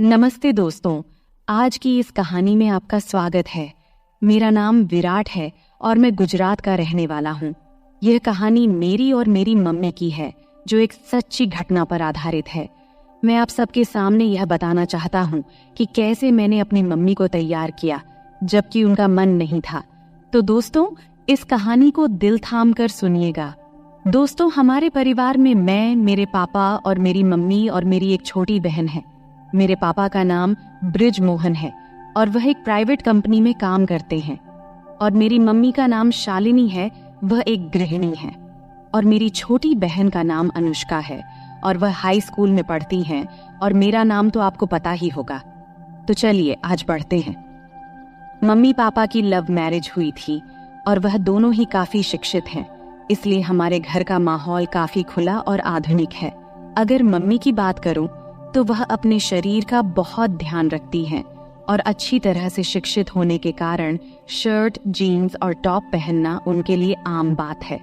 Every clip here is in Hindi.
नमस्ते दोस्तों, आज की इस कहानी में आपका स्वागत है। मेरा नाम विराट है और मैं गुजरात का रहने वाला हूँ। यह कहानी मेरी और मेरी मम्मी की है, जो एक सच्ची घटना पर आधारित है। मैं आप सबके सामने यह बताना चाहता हूँ कि कैसे मैंने अपनी मम्मी को तैयार किया, जबकि उनका मन नहीं था। तो दोस्तों, इस कहानी को दिल थाम कर सुनिएगा। दोस्तों, हमारे परिवार में मैं, मेरे पापा और मेरी मम्मी और मेरी एक छोटी बहन है। मेरे पापा का नाम ब्रिज मोहन है और वह एक प्राइवेट कंपनी में काम करते हैं। और मेरी मम्मी का नाम शालिनी है, वह एक गृहिणी है। और मेरी छोटी बहन का नाम अनुष्का है और वह हाई स्कूल में पढ़ती हैं। और मेरा नाम तो आपको पता ही होगा। तो चलिए आज बढ़ते हैं। मम्मी पापा की लव मैरिज हुई थी और वह दोनों ही काफी शिक्षित हैं, इसलिए हमारे घर का माहौल काफी खुला और आधुनिक है। अगर मम्मी की बात करूं तो वह अपने शरीर का बहुत ध्यान रखती हैं और अच्छी तरह से शिक्षित होने के कारण शर्ट, जीन्स और टॉप पहनना उनके लिए आम बात है।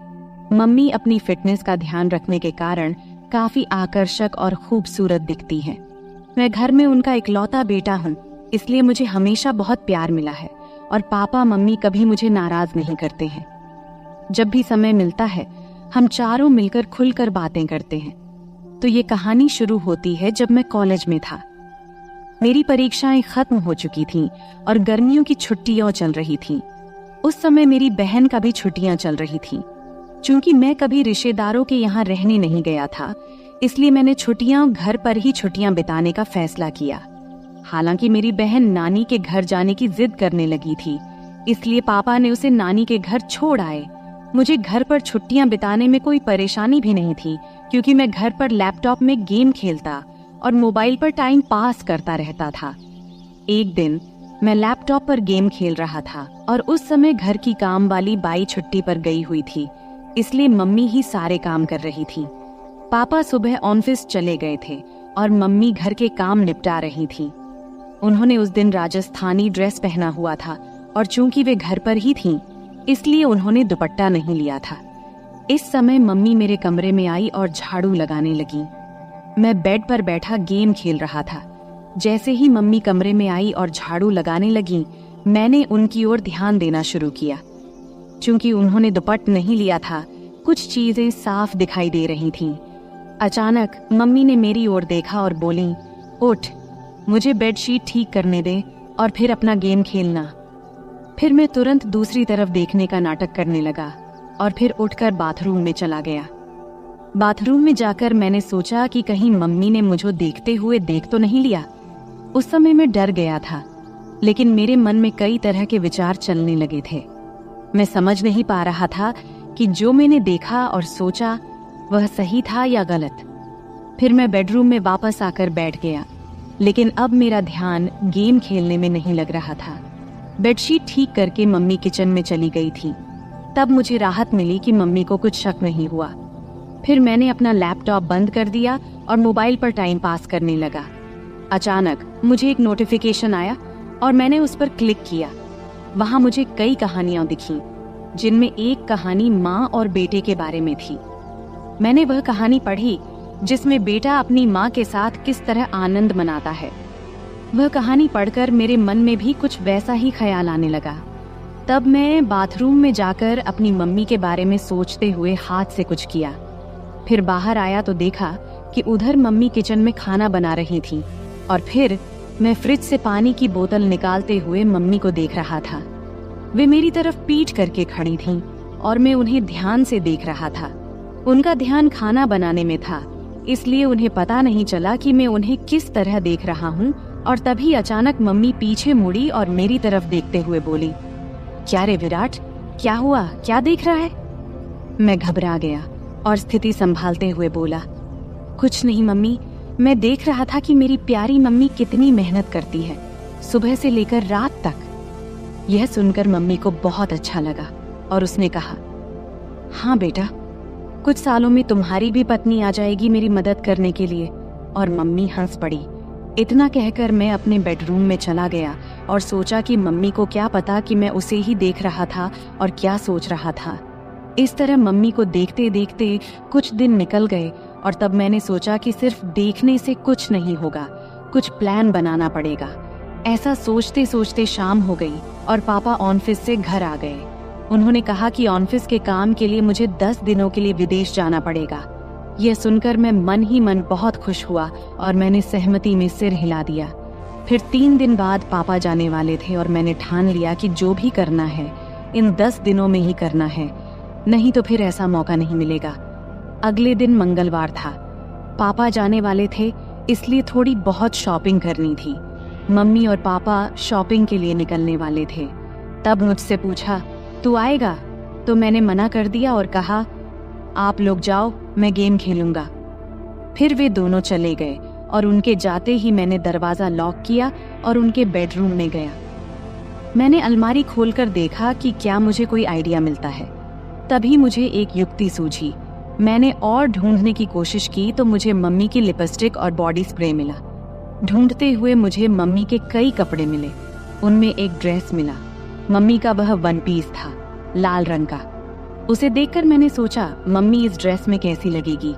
मम्मी अपनी फिटनेस का ध्यान रखने के कारण काफी आकर्षक और खूबसूरत दिखती हैं। मैं घर में उनका इकलौता बेटा हूँ, इसलिए मुझे हमेशा बहुत प्यार मिला है और पापा मम्मी कभी मुझे नाराज नहीं करते हैं। जब भी समय मिलता है हम चारों मिलकर खुलकर बातें करते हैं। तो ये कहानी शुरू होती है जब मैं कॉलेज में था। मेरी परीक्षाएं खत्म हो चुकी थीं और गर्मियों की छुट्टियां चल रही थीं। उस समय मेरी बहन का भी छुट्टियां चल रही थीं। चूंकि मैं कभी रिश्तेदारों के यहाँ रहने नहीं गया था, इसलिए मैंने छुट्टियां घर पर ही छुट्टियां बिताने का फैसला किया। हालांकि मेरी बहन नानी के घर जाने की जिद करने लगी थी, इसलिए पापा ने उसे नानी के घर छोड़ आए। मुझे घर पर छुट्टियां बिताने में कोई परेशानी भी नहीं थी, क्योंकि मैं घर पर लैपटॉप में गेम खेलता और मोबाइल पर टाइम पास करता रहता था। एक दिन मैं लैपटॉप पर गेम खेल रहा था और उस समय घर की काम वाली बाई छुट्टी पर गई हुई थी, इसलिए मम्मी ही सारे काम कर रही थी। पापा सुबह ऑफिस चले गए थे और मम्मी घर के काम निपटा रही थी। उन्होंने उस दिन राजस्थानी ड्रेस पहना हुआ था और चूंकि वे घर पर ही थीं, इसलिए उन्होंने दुपट्टा नहीं लिया था। इस समय मम्मी मेरे कमरे में आई और झाड़ू लगाने लगी। मैं बेड पर बैठा गेम खेल रहा था। जैसे ही मम्मी कमरे में आई और झाड़ू लगाने लगी, मैंने उनकी ओर ध्यान देना शुरू किया। चूंकि उन्होंने दुपट्टा नहीं लिया था, कुछ चीजें साफ दिखाई दे रही थीं। अचानक मम्मी ने मेरी ओर देखा और बोली, उठ, मुझे बेडशीट ठीक करने दे और फिर अपना गेम खेलना। फिर मैं तुरंत दूसरी तरफ देखने का नाटक करने लगा और फिर उठकर बाथरूम में चला गया। बाथरूम में जाकर मैंने सोचा कि कहीं मम्मी ने मुझे देखते हुए देख तो नहीं लिया। उस समय मैं डर गया था, लेकिन मेरे मन में कई तरह के विचार चलने लगे थे। मैं समझ नहीं पा रहा था कि जो मैंने देखा और सोचा वह सही था या गलत। फिर मैं बेडरूम में वापस आकर बैठ गया, लेकिन अब मेरा ध्यान गेम खेलने में नहीं लग रहा था। बेडशीट ठीक करके मम्मी किचन में चली गई थी। तब मुझे राहत मिली कि मम्मी को कुछ शक नहीं हुआ। फिर मैंने अपना लैपटॉप बंद कर दिया और मोबाइल पर टाइम पास करने लगा। अचानक मुझे एक नोटिफिकेशन आया और मैंने उस पर क्लिक किया। वहां मुझे कई कहानियां दिखीं, जिनमें एक कहानी माँ और बेटे के बारे में थी। मैंने वह कहानी पढ़ी जिसमें बेटा अपनी माँ के साथ किस तरह आनंद मनाता है। वह कहानी पढ़कर मेरे मन में भी कुछ वैसा ही ख्याल आने लगा। तब मैं बाथरूम में जाकर अपनी मम्मी के बारे में सोचते हुए हाथ से कुछ किया। फिर बाहर आया तो देखा कि उधर मम्मी किचन में खाना बना रही थी और फिर मैं फ्रिज से पानी की बोतल निकालते हुए मम्मी को देख रहा था। वे मेरी तरफ पीठ करके खड़ी थीं और मैं उन्हें ध्यान से देख रहा था। उनका ध्यान खाना बनाने में था, इसलिए उन्हें पता नहीं चला कि मैं उन्हें किस तरह देख रहा हूँ। और तभी अचानक मम्मी पीछे मुड़ी और मेरी तरफ देखते हुए बोली, क्या रे विराट, क्या हुआ, क्या देख रहा है? मैं घबरा गया और स्थिति संभालते हुए बोला, कुछ नहीं मम्मी, मैं देख रहा था कि मेरी प्यारी मम्मी कितनी मेहनत करती है, सुबह से लेकर रात तक। यह सुनकर मम्मी को बहुत अच्छा लगा और उसने कहा, हाँ बेटा, कुछ सालों में तुम्हारी भी पत्नी आ जाएगी मेरी मदद करने के लिए। और मम्मी हंस पड़ी। इतना कहकर मैं अपने बेडरूम में चला गया और सोचा कि मम्मी को क्या पता कि मैं उसे ही देख रहा था और क्या सोच रहा था। इस तरह मम्मी को देखते देखते कुछ दिन निकल गए और तब मैंने सोचा कि सिर्फ देखने से कुछ नहीं होगा, कुछ प्लान बनाना पड़ेगा। ऐसा सोचते सोचते शाम हो गई और पापा ऑफिस से घर आ गए। उन्होंने कहा कि ऑफिस के काम के लिए मुझे 10 दिनों के लिए विदेश जाना पड़ेगा। यह सुनकर मैं मन ही मन बहुत खुश हुआ और मैंने सहमति में सिर हिला दिया। फिर 3 दिन बाद पापा जाने वाले थे और मैंने ठान लिया कि जो भी करना है इन 10 दिनों में ही करना है, नहीं तो फिर ऐसा मौका नहीं मिलेगा। अगले दिन मंगलवार था। पापा जाने वाले थे, इसलिए थोड़ी बहुत शॉपिंग करनी थी। मम्मी और पापा शॉपिंग के लिए निकलने वाले थे। तब मुझसे पूछा, तू आएगा? तो मैंने मना कर दिया और कहा, आप लोग जाओ, मैं गेम खेलूंगा। फिर वे दोनों चले गए और उनके जाते ही मैंने दरवाजा लॉक किया और उनके बेडरूम में गया। मैंने अलमारी खोलकर देखा कि क्या मुझे कोई आइडिया मिलता है। तभी मुझे एक युक्ति सूझी। मैंने और ढूंढने की कोशिश की तो मुझे मम्मी की लिपस्टिक और बॉडी स्प्रे मिला। ढूंढते हुए मुझे मम्मी के कई कपड़े मिले। उनमें एक ड्रेस मिला। मम्मी का वह 1 पीस था, लाल रंग का। उसे देखकर मैंने सोचा, मम्मी इस ड्रेस में कैसी लगेगी।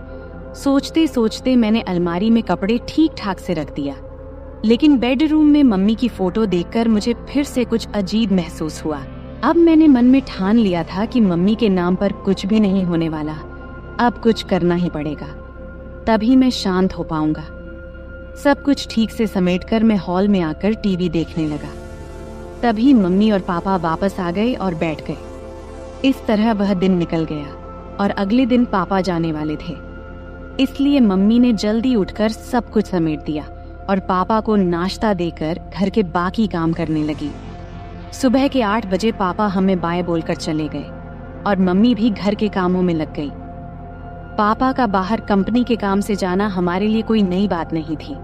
सोचते सोचते मैंने अलमारी में कपड़े ठीक ठाक से रख दिया, लेकिन बेडरूम में मम्मी की फोटो देखकर मुझे फिर से कुछ अजीब महसूस हुआ। अब मैंने मन में ठान लिया था कि मम्मी के नाम पर कुछ भी नहीं होने वाला। अब कुछ करना ही पड़ेगा, तभी मैं शांत हो पाऊंगा। सब कुछ ठीक से समेटकर मैं हॉल में आकर टीवी देखने लगा। तभी मम्मी और पापा वापस आ गए और बैठ गए। इस तरह वह दिन निकल गया और अगले दिन पापा जाने वाले थे, इसलिए मम्मी ने जल्दी उठकर सब कुछ समेट दिया और पापा को नाश्ता देकर घर के बाकी काम करने लगी। सुबह के 8 बजे पापा हमें बाय बोलकर चले गए और मम्मी भी घर के कामों में लग गई। पापा का बाहर कंपनी के काम से जाना हमारे लिए कोई नई बात नहीं थी।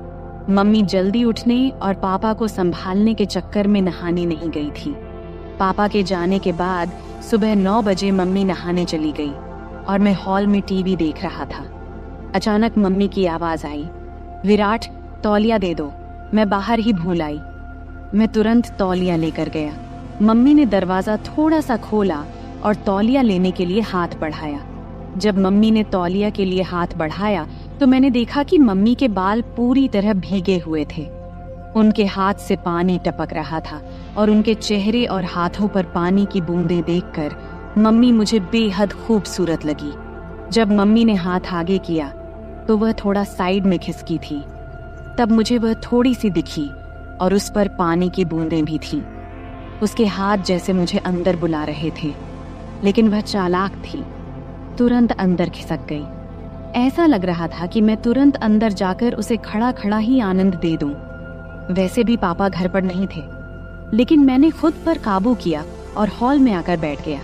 मम्मी जल्दी उठने और पापा को संभालने के चक्कर में नहाने नहीं गई थी। पापा के जाने के बाद सुबह 9 बजे मम्मी नहाने चली गई और मैं हॉल में टीवी देख रहा था। अचानक मम्मी की आवाज आई, विराट, तौलिया दे दो। मैं बाहर ही भूल आई। मैं तुरंत तौलिया लेकर गया। मम्मी ने दरवाजा थोड़ा सा खोला और तौलिया लेने के लिए हाथ बढ़ाया। जब मम्मी ने तौलिया के लिए हाथ बढ़ाया तो मैंने देखा कि मम्मी के बाल पूरी तरह भीगे हुए थे। उनके हाथ से पानी टपक रहा था और उनके चेहरे और हाथों पर पानी की बूंदें देखकर मम्मी मुझे बेहद खूबसूरत लगी। जब मम्मी ने हाथ आगे किया तो वह थोड़ा साइड में खिसकी थी। तब मुझे वह थोड़ी सी दिखी और उस पर पानी की बूंदें भी थीं। उसके हाथ जैसे मुझे अंदर बुला रहे थे, लेकिन वह चालाक थी, तुरंत अंदर खिसक गई। ऐसा लग रहा था कि मैं तुरंत अंदर जाकर उसे खड़ा खड़ा ही आनंद दे दूं। वैसे भी पापा घर पर नहीं थे, लेकिन मैंने खुद पर काबू किया और हॉल में आकर बैठ गया।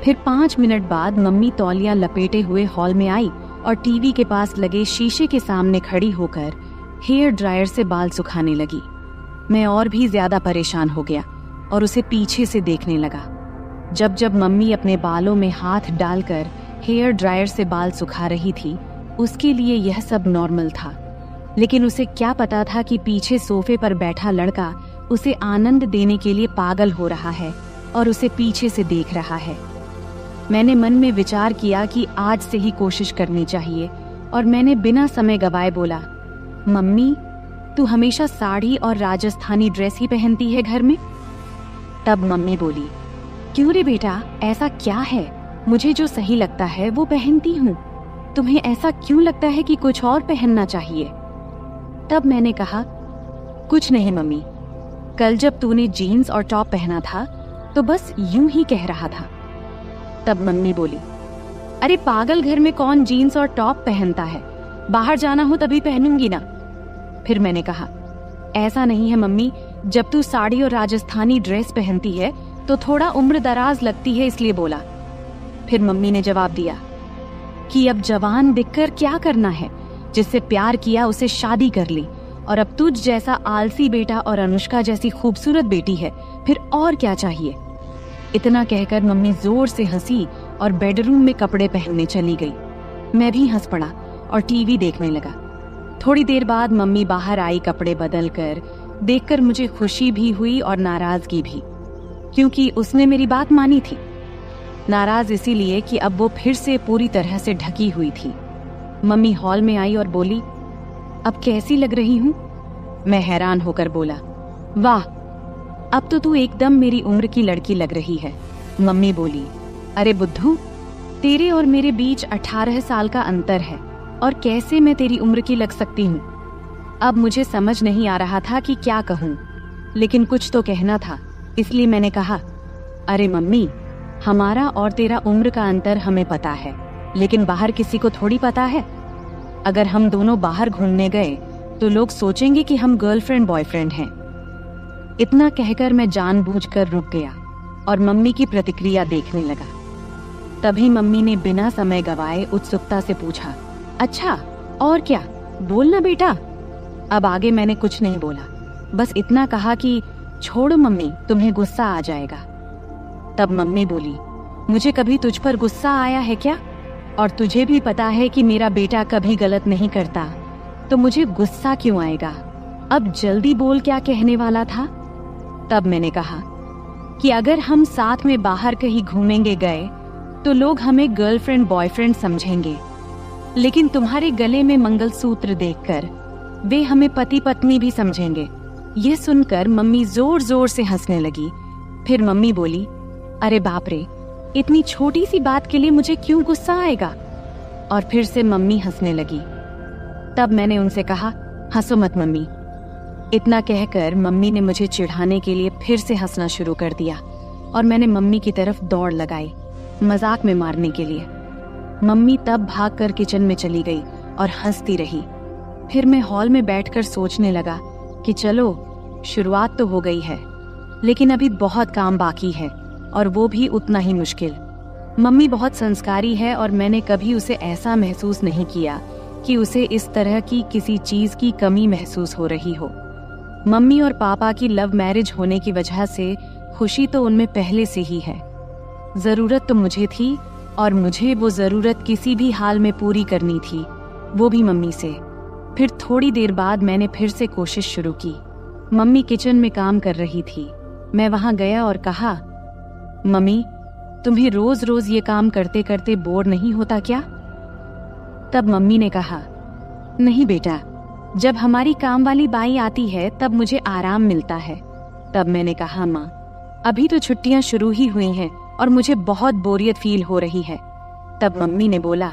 फिर 5 मिनट बाद मम्मी तौलिया लपेटे हुए हॉल में आई और टीवी के पास लगे शीशे के सामने खड़ी होकर हेयर ड्रायर से बाल सुखाने लगी। मैं और भी ज्यादा परेशान हो गया और उसे पीछे से देखने लगा। जब जब मम्मी अपने बालों में हाथ डालकर हेयर ड्रायर से बाल सुखा रही थी, उसके लिए यह सब नॉर्मल था, लेकिन उसे क्या पता था कि पीछे सोफे पर बैठा लड़का उसे आनंद देने के लिए पागल हो रहा है और उसे पीछे से देख रहा है। मैंने मन में विचार किया कि आज से ही कोशिश करनी चाहिए और मैंने बिना समय गवाए बोला, मम्मी, तू हमेशा साड़ी और राजस्थानी ड्रेस ही पहनती है घर में? तब मम्मी बोली, क्यों रे बेटा, ऐसा क्या है? मुझे जो सही लगता है वो पहनती हूँ। तुम्हें ऐसा क्यों लगता है कि कुछ और पहनना चाहिए? तब मैंने कहा, कुछ नहीं मम्मी, कल जब तूने जीन्स और टॉप पहना था तो बस यूं ही कह रहा था। तब मम्मी बोली, अरे पागल, घर में कौन जीन्स और टॉप पहनता है? बाहर जाना हो तभी पहनूंगी ना। फिर मैंने कहा, ऐसा नहीं है मम्मी, जब तू साड़ी और राजस्थानी ड्रेस पहनती है तो थोड़ा उम्र दराज लगती है, इसलिए बोला। फिर मम्मी ने जवाब दिया कि अब जवान दिखकर क्या करना है, जिससे प्यार किया उसे शादी कर ली, और अब तुझ जैसा आलसी बेटा और अनुष्का जैसी खूबसूरत बेटी है, फिर और क्या चाहिए। इतना कहकर मम्मी जोर से हंसी और बेडरूम में कपड़े पहनने चली गई। मैं भी हंस पड़ा और टीवी देखने लगा। थोड़ी देर बाद मम्मी बाहर आई कपड़े बदल कर। देखकर मुझे खुशी भी हुई और नाराजगी भी, क्योंकि उसने मेरी बात मानी थी। नाराज इसीलिए कि अब वो फिर से पूरी तरह से ढकी हुई थी। मम्मी हॉल में आई और बोली, अब कैसी लग रही हूँ? मैं हैरान होकर बोला, वाह, अब तो तू एकदम मेरी उम्र की लड़की लग रही है। मम्मी बोली, अरे बुद्धू, तेरे और मेरे बीच 18 साल का अंतर है और कैसे मैं तेरी उम्र की लग सकती हूँ। अब मुझे समझ नहीं आ रहा था कि क्या कहूँ, लेकिन कुछ तो कहना था, इसलिए मैंने कहा, अरे मम्मी, हमारा और तेरा उम्र का अंतर हमें पता है, लेकिन बाहर किसी को थोड़ी पता है। अगर हम दोनों बाहर घूमने गए तो लोग सोचेंगे कि हम गर्लफ्रेंड बॉयफ्रेंड हैं। इतना कहकर मैं जानबूझकर रुक गया और मम्मी की प्रतिक्रिया देखने लगा। तभी मम्मी ने बिना समय गवाए उत्सुकता से पूछा, अच्छा और क्या, बोलना बेटा। अब आगे मैंने कुछ नहीं बोला, बस इतना कहा कि छोड़ो मम्मी, तुम्हें गुस्सा आ जाएगा। तब मम्मी बोली, मुझे कभी तुझ पर गुस्सा आया है क्या? और तुझे भी पता है कि मेरा बेटा कभी गलत नहीं करता, तो मुझे गुस्सा क्यों आएगा? अब जल्दी बोल, क्या कहने वाला था? तब मैंने कहा कि अगर हम साथ में बाहर कहीं घूमेंगे गए तो लोग हमें गर्लफ्रेंड बॉयफ्रेंड समझेंगे, लेकिन तुम्हारे गले में मंगलसूत्र देखकर वे हमें पति पत्नी भी समझेंगे। ये सुनकर मम्मी जोर जोर से हंसने लगी। फिर मम्मी बोली, अरे बाप रे, इतनी छोटी सी बात के लिए मुझे क्यों गुस्सा आएगा? और फिर से मम्मी हंसने लगी। तब मैंने उनसे कहा, हंसो मत मम्मी। इतना कहकर मम्मी ने मुझे चिढ़ाने के लिए फिर से हंसना शुरू कर दिया और मैंने मम्मी की तरफ दौड़ लगाई, मजाक में मारने के लिए। मम्मी तब भागकर किचन में चली गई और हंसती रही। फिर मैं हॉल में बैठकर सोचने लगा कि चलो, शुरुआत तो हो गई है, लेकिन अभी बहुत काम बाकी है और वो भी उतना ही मुश्किल। मम्मी बहुत संस्कारी है और मैंने कभी उसे ऐसा महसूस नहीं किया कि उसे इस तरह की किसी चीज की कमी महसूस हो रही हो। मम्मी और पापा की लव मैरिज होने की वजह से खुशी तो उनमें पहले से ही है। जरूरत तो मुझे थी और मुझे वो जरूरत किसी भी हाल में पूरी करनी थी, वो भी मम्मी से। फिर थोड़ी देर बाद मैंने फिर से कोशिश शुरू की। मम्मी किचन में काम कर रही थी। मैं वहां गया और कहा, मम्मी, तुम्हें रोज रोज ये काम करते करते बोर नहीं होता क्या? तब मम्मी ने कहा, नहीं बेटा, जब हमारी काम वाली बाई आती है तब मुझे आराम मिलता है। तब मैंने कहा, माँ, अभी तो छुट्टियां शुरू ही हुई हैं और मुझे बहुत बोरियत फील हो रही है। तब मम्मी ने बोला,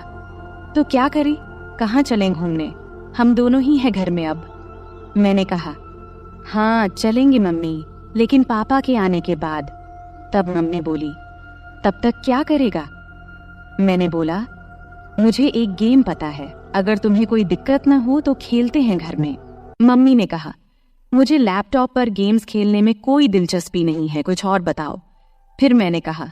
तो क्या करें, कहाँ चलें घूमने? हम दोनों ही हैं घर में अब। मैंने कहा, हाँ चलेंगे मम्मी, लेकिन पापा के आने के बाद। तब मम्मी बोली, तब तक क्या करेगा? मैंने बोला, मुझे एक गेम पता है, अगर तुम्हें कोई दिक्कत न हो तो खेलते हैं घर में। मम्मी ने कहा, मुझे लैपटॉप पर गेम्स खेलने में कोई दिलचस्पी नहीं है, कुछ और बताओ। फिर मैंने कहा,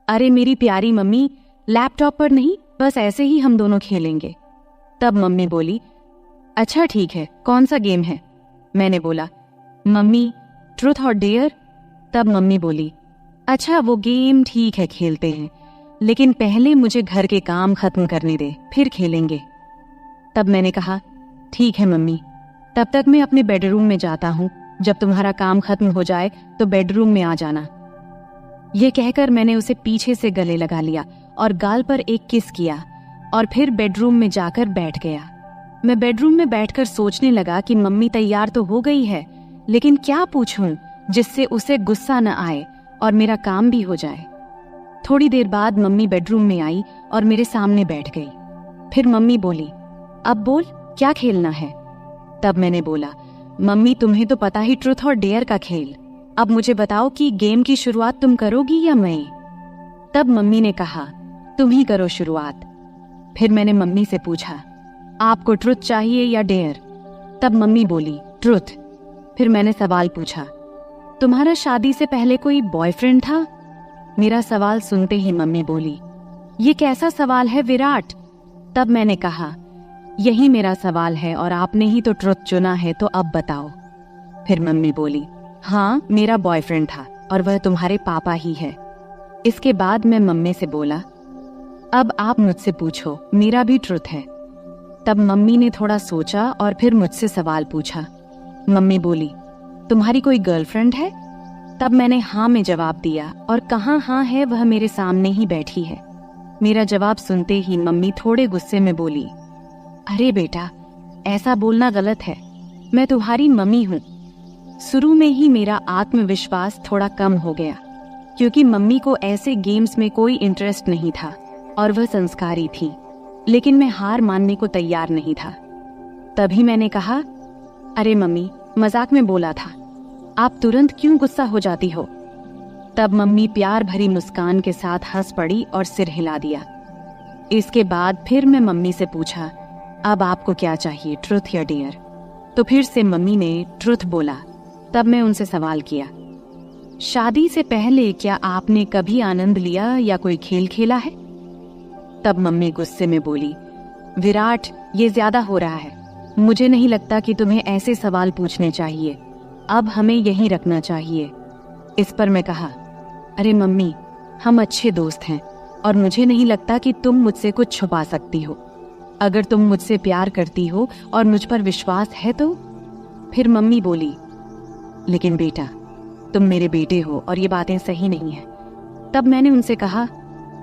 अरे मेरी प्यारी मम्मी, लैपटॉप पर नहीं, बस ऐसे ही हम दोनों खेलेंगे। तब मम्मी बोली, अच्छा ठीक है, कौन सा गेम है? मैंने बोला, मम्मी, ट्रूथ और डेयर। तब मम्मी बोली, अच्छा वो गेम ठीक है, खेलते हैं, लेकिन पहले मुझे घर के काम खत्म करने दे, फिर खेलेंगे। तब मैंने कहा, ठीक है मम्मी, तब तक मैं अपने बेडरूम में जाता हूँ, जब तुम्हारा काम खत्म हो जाए तो बेडरूम में आ जाना। ये कहकर मैंने उसे पीछे से गले लगा लिया और गाल पर एक किस किया और फिर बेडरूम में जाकर बैठ गया। मैं बेडरूम में बैठकर सोचने लगा कि मम्मी तैयार तो हो गई है, लेकिन क्या पूछूं जिससे उसे गुस्सा न आए और मेरा काम भी हो जाए। थोड़ी देर बाद मम्मी बेडरूम में आई और मेरे सामने बैठ गई। फिर मम्मी बोली, अब बोल, क्या खेलना है? तब मैंने बोला, मम्मी तुम्हें तो पता ही ट्रूथ और डेयर का खेल, अब मुझे बताओ कि गेम की शुरुआत तुम करोगी या मैं? तब मम्मी ने कहा, तुम ही करो शुरुआत। फिर मैंने मम्मी से पूछा, आपको ट्रुथ चाहिए या डेयर? तब मम्मी बोली, ट्रुथ। फिर मैंने सवाल पूछा, तुम्हारा शादी से पहले कोई बॉयफ्रेंड था? मेरा सवाल सुनते ही मम्मी बोली, ये कैसा सवाल है विराट? तब मैंने कहा, यही मेरा सवाल है और आपने ही तो ट्रुथ चुना है, तो अब बताओ। फिर मम्मी बोली, हाँ मेरा बॉयफ्रेंड था और वह तुम्हारे पापा ही है। इसके बाद मैं मम्मी से बोला, अब आप मुझसे पूछो, मेरा भी ट्रुथ है। तब मम्मी ने थोड़ा सोचा और फिर मुझसे सवाल पूछा। मम्मी बोली, तुम्हारी कोई गर्लफ्रेंड है? तब मैंने हाँ में जवाब दिया और कहाँ हाँ है, वह मेरे सामने ही बैठी है। मेरा जवाब सुनते ही मम्मी थोड़े गुस्से में बोली, अरे बेटा, ऐसा बोलना गलत है। मैं तुम्हारी मम्मी हूँ। शुरू में ही मेरा आत्मविश्वास थोड़ा कम हो गया, क्योंकि मम्मी को ऐसे गेम्स में कोई इंटरेस्ट नहीं था और वह संस्कारी थी। लेकिन मैं हार मानने को तैयार नहीं था। तभी मैंने कहा, अरे मम्मी, मजाक में बोला था, आप तुरंत क्यों गुस्सा हो जाती हो? तब मम्मी प्यार भरी मुस्कान के साथ हंस पड़ी और सिर हिला दिया। इसके बाद फिर मैं मम्मी से पूछा, अब आपको क्या चाहिए, ट्रुथ या डेयर? तो फिर से मम्मी ने ट्रुथ बोला। तब मैं उनसे सवाल किया, शादी से पहले क्या आपने कभी आनंद लिया या कोई खेल खेला है? तब मम्मी गुस्से में बोली, विराट, ये ज्यादा हो रहा है। मुझे नहीं लगता कि तुम्हें ऐसे सवाल पूछने चाहिए। अब हमें यहीं रखना चाहिए। इस पर मैं कहा, अरे मम्मी, हम अच्छे दोस्त हैं और मुझे नहीं लगता कि तुम मुझसे कुछ छुपा सकती हो। अगर तुम मुझसे प्यार करती हो और मुझ पर विश्वास है तो। फिर मम्मी बोली, लेकिन बेटा, तुम मेरे बेटे हो और ये बातें सही नहीं है। तब मैंने उनसे कहा,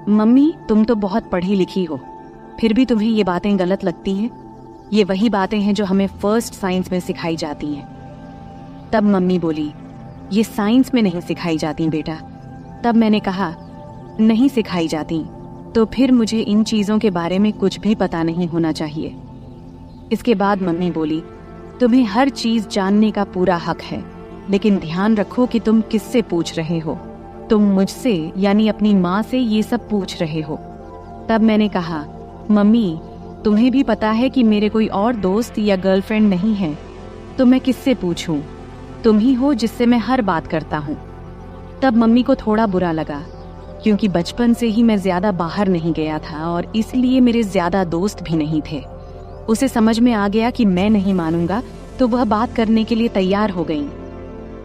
मम्मी, तुम तो बहुत पढ़ी लिखी हो, फिर भी तुम्हें ये बातें गलत लगती हैं। ये वही बातें हैं जो हमें फर्स्ट साइंस में सिखाई जाती हैं। तब मम्मी बोली, ये साइंस में नहीं सिखाई जाती बेटा। तब मैंने कहा, नहीं सिखाई जाती तो फिर मुझे इन चीजों के बारे में कुछ भी पता नहीं होना चाहिए। इसके बाद मम्मी बोली, तुम्हें हर चीज जानने का पूरा हक है, लेकिन ध्यान रखो कि तुम किससे पूछ रहे हो। तुम मुझसे यानी अपनी माँ से ये सब पूछ रहे हो। तब मैंने कहा, मम्मी, तुम्हें भी पता है कि मेरे कोई और दोस्त या गर्लफ्रेंड नहीं है, तो मैं किससे पूछूं? तुम ही हो जिससे मैं हर बात करता हूँ। तब मम्मी को थोड़ा बुरा लगा, क्योंकि बचपन से ही मैं ज्यादा बाहर नहीं गया था और इसलिए मेरे ज्यादा दोस्त भी नहीं थे। उसे समझ में आ गया कि मैं नहीं मानूंगा, तो वह बात करने के लिए तैयार हो गई।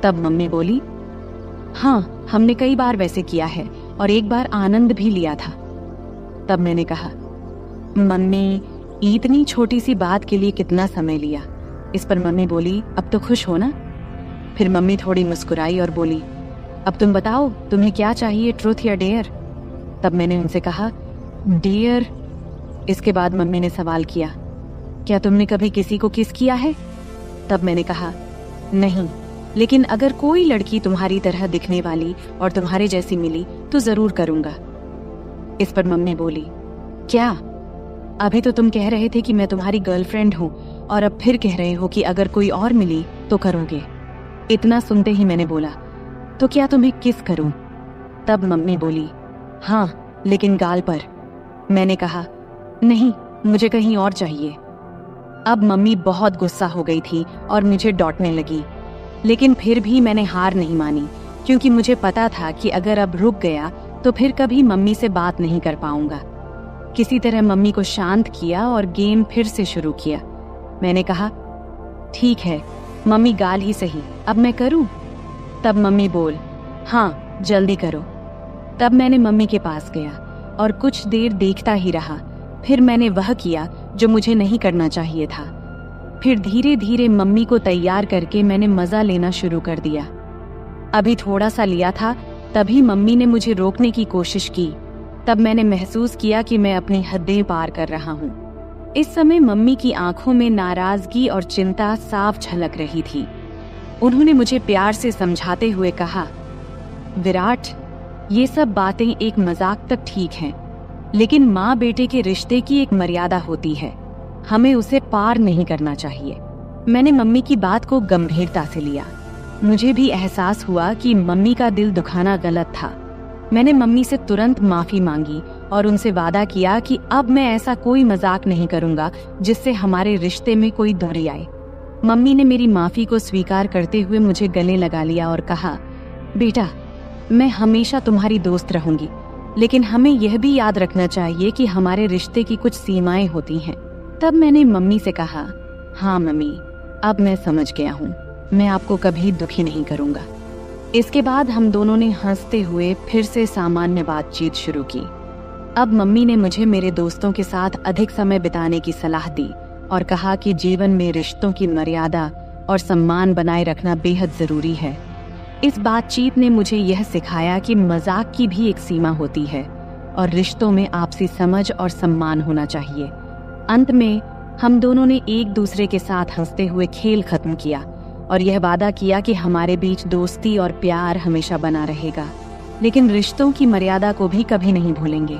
तब मम्मी बोली, हाँ, हमने कई बार वैसे किया है और एक बार आनंद भी लिया था। तब मैंने कहा, मम्मी, इतनी छोटी सी बात के लिए कितना समय लिया? इस पर मम्मी बोली, अब तो खुश हो ना? फिर मम्मी थोड़ी मुस्कुराई और बोली, अब तुम बताओ, तुम्हें क्या चाहिए, ट्रुथ या डेयर? तब मैंने उनसे कहा, डेयर। इसके बाद मम्मी ने सवाल किया, क्या तुमने कभी किसी को किस किया है? तब मैंने कहा, नहीं, लेकिन अगर कोई लड़की तुम्हारी तरह दिखने वाली और तुम्हारे जैसी मिली तो जरूर करूंगा। इस पर मम्मी बोली, क्या? अभी तो तुम कह रहे थे कि मैं तुम्हारी गर्लफ्रेंड हूँ और अब फिर कह रहे हो कि अगर कोई और मिली तो करोगे। इतना सुनते ही मैंने बोला, तो क्या तुम्हें किस करूं? तब मम्मी बोली, हाँ, लेकिन गाल पर। मैंने कहा, नहीं, मुझे कहीं और चाहिए। अब मम्मी बहुत गुस्सा हो गई थी और मुझे डांटने लगी, लेकिन फिर भी मैंने हार नहीं मानी, क्योंकि मुझे पता था कि अगर अब रुक गया तो फिर कभी मम्मी से बात नहीं कर पाऊंगा। किसी तरह मम्मी को शांत किया और गेम फिर से शुरू किया। मैंने कहा, ठीक है मम्मी, गाल ही सही, अब मैं करूं? तब मम्मी बोल, हाँ, जल्दी करो। तब मैंने मम्मी के पास गया और कुछ देर देखता ही रहा। फिर मैंने वह किया जो मुझे नहीं करना चाहिए था। फिर धीरे धीरे मम्मी को तैयार करके मैंने मजा लेना शुरू कर दिया। अभी थोड़ा सा लिया था, तभी मम्मी ने मुझे रोकने की कोशिश की। तब मैंने महसूस किया कि मैं अपनी हदें पार कर रहा हूँ। इस समय मम्मी की आंखों में नाराजगी और चिंता साफ झलक रही थी। उन्होंने मुझे प्यार से समझाते हुए कहा, विराट, ये सब बातें एक मजाक तक ठीक हैं, लेकिन माँ बेटे के रिश्ते की एक मर्यादा होती है, हमें उसे पार नहीं करना चाहिए। मैंने मम्मी की बात को गंभीरता से लिया। मुझे भी एहसास हुआ कि मम्मी का दिल दुखाना गलत था। मैंने मम्मी से तुरंत माफी मांगी और उनसे वादा किया कि अब मैं ऐसा कोई मजाक नहीं करूंगा जिससे हमारे रिश्ते में कोई दूरी आए। मम्मी ने मेरी माफी को स्वीकार करते हुए मुझे गले लगा लिया और कहा, बेटा, मैं हमेशा तुम्हारी दोस्त रहूंगी, लेकिन हमें यह भी याद रखना चाहिए कि हमारे रिश्ते की कुछ सीमाएं होती हैं। तब मैंने मम्मी से कहा, हाँ मम्मी, अब मैं समझ गया हूँ, मैं आपको कभी दुखी नहीं करूंगा। इसके बाद हम दोनों ने हंसते हुए फिर से सामान्य बातचीत शुरू की। अब मम्मी ने मुझे मेरे दोस्तों के साथ अधिक समय बिताने की सलाह दी और कहा कि जीवन में रिश्तों की मर्यादा और सम्मान बनाए रखना बेहद जरूरी है। इस बातचीत ने मुझे यह सिखाया कि मजाक की भी एक सीमा होती है और रिश्तों में आपसी समझ और सम्मान होना चाहिए। अंत में हम दोनों ने एक दूसरे के साथ हंसते हुए खेल खत्म किया और यह वादा किया कि हमारे बीच दोस्ती और प्यार हमेशा बना रहेगा, लेकिन रिश्तों की मर्यादा को भी कभी नहीं भूलेंगे।